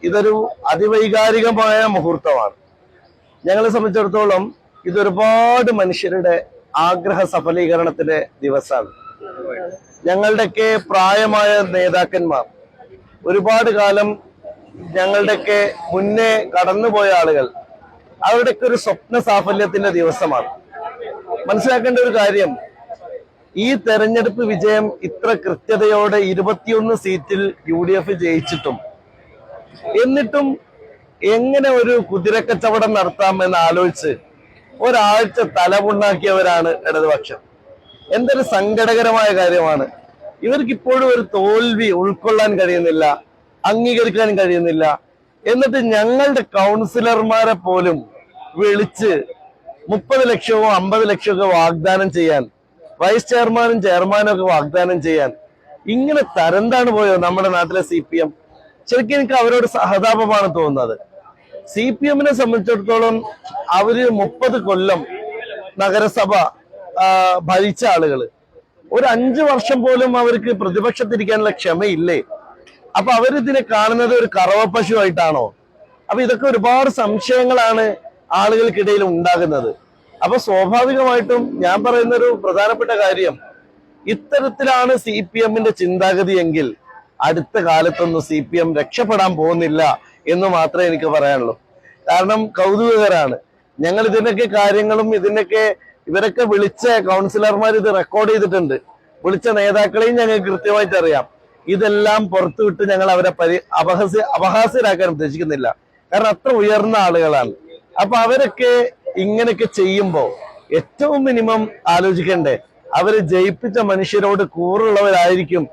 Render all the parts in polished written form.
ഇതൊരു അതിവൈകാരികമായ മുഹൂർത്തമാണ്. ഞങ്ങളെ സംബന്ധിച്ചിടത്തോളം ഇതൊരുപാട് മനുഷ്യരുടെ ആഗ്രഹ സഫലീകരണത്തിന്റെ ദിവസമാണ്. ഞങ്ങളുടെയൊക്കെ പ്രായമായ നേതാക്കന്മാർ ഒരുപാട് കാലം ഞങ്ങളുടെയൊക്കെ മുന്നേ കടന്നുപോയ ആളുകൾ അവരുടെയൊക്കെ ഒരു സ്വപ്ന സാഫല്യത്തിന്റെ ദിവസമാണ്. മനസ്സിലാക്കേണ്ട ഒരു കാര്യം, ഈ തെരഞ്ഞെടുപ്പ് വിജയം ഇത്ര കൃത്യതയോടെ 21 സീറ്റിൽ UDF ജയിച്ചിട്ടും എന്നിട്ടും എങ്ങനെ ഒരു കുതിരക്കച്ചവടം നടത്താമെന്ന് ആലോചിച്ച് ഒരാഴ്ച തലമുണ്ടാക്കിയവരാണ് ഇടതുപക്ഷം. എന്തൊരു സങ്കടകരമായ കാര്യമാണ്. ഇവർക്കിപ്പോഴും ഒരു തോൽവി ഉൾക്കൊള്ളാൻ കഴിയുന്നില്ല, അംഗീകരിക്കാൻ കഴിയുന്നില്ല. എന്നിട്ട് ഞങ്ങളുടെ കൗൺസിലർമാരെ പോലും വിളിച്ച് 30 ലക്ഷമോ 50 ലക്ഷമോ വാഗ്ദാനം ചെയ്യാൻ, വൈസ് ചെയർമാനും ചെയർമാനും ഒക്കെ വാഗ്ദാനം ചെയ്യാൻ ഇങ്ങനെ തരംതാണ് പോയോ നമ്മുടെ നാട്ടിലെ CPM? ശരിക്കും എനിക്ക് അവരോട് സഹതാപമാണ് തോന്നുന്നത്. CPM-നെ സംബന്ധിച്ചിടത്തോളം അവര് 30 കൊല്ലം നഗരസഭ ഭരിച്ച ആളുകള്, ഒരു 5 വർഷം പോലും അവർക്ക് പ്രതിപക്ഷത്തിരിക്കാനുള്ള ക്ഷമയില്ലേ? അപ്പൊ അവരിതിനെ കാണുന്നത് ഒരു കറവപ്പശുവായിട്ടാണോ? അപ്പൊ ഇതൊക്കെ ഒരുപാട് സംശയങ്ങളാണ് ആളുകൾക്കിടയിൽ ഉണ്ടാകുന്നത്. അപ്പൊ സ്വാഭാവികമായിട്ടും ഞാൻ പറയുന്ന ഒരു പ്രധാനപ്പെട്ട കാര്യം, ഇത്തരത്തിലാണ് CPM-ന്റെ ചിന്താഗതി എങ്കിൽ അടുത്ത കാലത്തൊന്നും CPM രക്ഷപ്പെടാൻ പോകുന്നില്ല എന്ന് മാത്രമേ എനിക്ക് പറയാനുള്ളൂ. കാരണം കൗതുകകരാണ്. ഞങ്ങൾ ഇതിനൊക്കെ കാര്യങ്ങളും ഇവരൊക്കെ വിളിച്ച കൗൺസിലർമാർ ഇത് റെക്കോർഡ് ചെയ്തിട്ടുണ്ട്. വിളിച്ച നേതാക്കളെയും ഞങ്ങൾക്ക് കൃത്യമായിട്ട് അറിയാം. ഇതെല്ലാം പുറത്തുവിട്ട് ഞങ്ങൾ അവരെ അപഹാസ്യരാക്കാൻ ഉദ്ദേശിക്കുന്നില്ല. കാരണം അത്ര ഉയർന്ന ആളുകളാണ്. അപ്പൊ അവരൊക്കെ ഇങ്ങനെയൊക്കെ ചെയ്യുമ്പോ ഏറ്റവും മിനിമം ആലോചിക്കണ്ടേ, അവര് ജയിപ്പിച്ച മനുഷ്യരോട് കൂറുള്ളവരായിരിക്കും.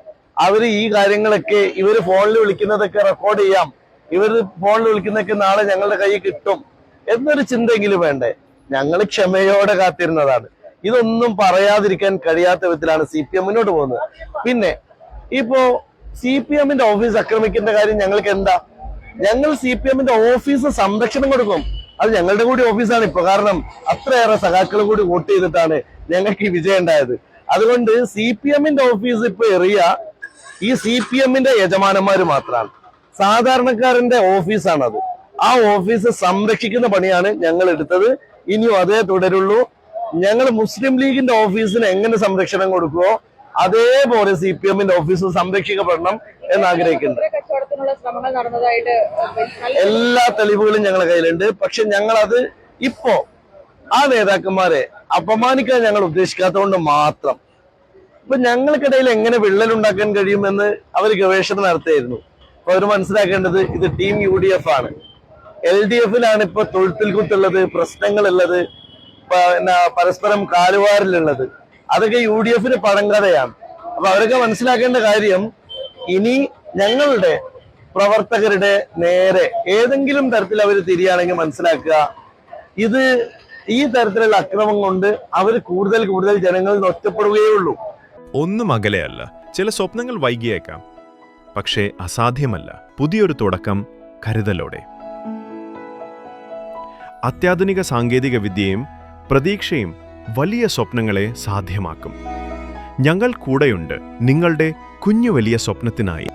അവര് ഈ കാര്യങ്ങളൊക്കെ ഇവര് ഫോണിൽ വിളിക്കുന്നതൊക്കെ റെക്കോർഡ് ചെയ്യാം, ഇവര് ഫോണിൽ വിളിക്കുന്നതൊക്കെ നാളെ ഞങ്ങളുടെ കയ്യിൽ കിട്ടും എന്നൊരു ചിന്തയെങ്കിലും വേണ്ടേ? ഞങ്ങൾ ക്ഷമയോടെ കാത്തിരുന്നതാണ്. ഇതൊന്നും പറയാതിരിക്കാൻ കഴിയാത്ത വിധത്തിലാണ് CPM മുന്നോട്ട് പോകുന്നത്. പിന്നെ ഇപ്പോ CPM-ന്റെ ഓഫീസ് ആക്രമിക്കേണ്ട കാര്യം ഞങ്ങൾക്ക് എന്താ? ഞങ്ങൾ CPM-ന്റെ ഓഫീസ് സംരക്ഷണം കൊടുക്കും. അത് ഞങ്ങളുടെ കൂടി ഓഫീസാണ് ഇപ്പൊ. കാരണം അത്രയേറെ സഖാക്കൾ കൂടി വോട്ട് ചെയ്തിട്ടാണ് ഞങ്ങൾക്ക് ഈ വിജയം ഉണ്ടായത്. അതുകൊണ്ട് CPM-ന്റെ ഓഫീസ് ഇപ്പൊ ഈ CPM-ന്റെ യജമാനന്മാര് മാത്രമാണ്. സാധാരണക്കാരന്റെ ഓഫീസാണത്. ആ ഓഫീസ് സംരക്ഷിക്കുന്ന പണിയാണ് ഞങ്ങൾ എടുത്തത്. ഇനിയും അതേ തുടരുള്ളൂ. ഞങ്ങൾ മുസ്ലിം ലീഗിന്റെ ഓഫീസിന് എങ്ങനെ സംരക്ഷണം കൊടുക്കുവോ അതേപോലെ CPM-ന്റെ ഓഫീസ് സംരക്ഷിക്കപ്പെടണം എന്ന് ആഗ്രഹിക്കുന്നുണ്ട്. എല്ലാ തെളിവുകളും ഞങ്ങളുടെ കയ്യിലുണ്ട്. പക്ഷെ ഞങ്ങളത് ഇപ്പോ ആ നേതാക്കന്മാരെ അപമാനിക്കാൻ ഞങ്ങൾ ഉദ്ദേശിക്കാത്തതുകൊണ്ട് മാത്രം ഇപ്പൊ ഞങ്ങൾക്കിടയിൽ എങ്ങനെ വിള്ളലുണ്ടാക്കാൻ കഴിയുമെന്ന് അവർ ഗവേഷണം നടത്തിയായിരുന്നു. അപ്പൊ അവർ മനസ്സിലാക്കേണ്ടത് ഇത് ടീം UDF ആണ്. LDF-ലാണ് ഇപ്പൊ തൊഴുത്തിൽ കുത്തുള്ളത്, പ്രശ്നങ്ങളുള്ളത്, പരസ്പരം കാലുവാറിലുള്ളത്. അതൊക്കെ UDF-ന് പഴങ്കഥയാണ്. അപ്പൊ അവരൊക്കെ മനസ്സിലാക്കേണ്ട കാര്യം, ഇനി ഞങ്ങളുടെ പ്രവർത്തകരുടെ നേരെ ഏതെങ്കിലും തരത്തിൽ അവർ തിരിയാണെങ്കിൽ മനസ്സിലാക്കുക, ഈ തരത്തിലുള്ള അക്രമം കൊണ്ട് അവർ കൂടുതൽ ജനങ്ങളിൽ ഒറ്റപ്പെടുകയുള്ളൂ. ഒന്നും അകലെയല്ല. ചില സ്വപ്നങ്ങൾ വൈകിയേക്കാം, പക്ഷേ അസാധ്യമല്ല. പുതിയൊരു തുടക്കം കരുതലോടെ. അത്യാധുനിക സാങ്കേതിക വിദ്യയും പ്രതീക്ഷയും വലിയ സ്വപ്നങ്ങളെ സാധ്യമാക്കും. ഞങ്ങൾ കൂടെയുണ്ട് നിങ്ങളുടെ കുഞ്ഞു വലിയ സ്വപ്നത്തിനായി.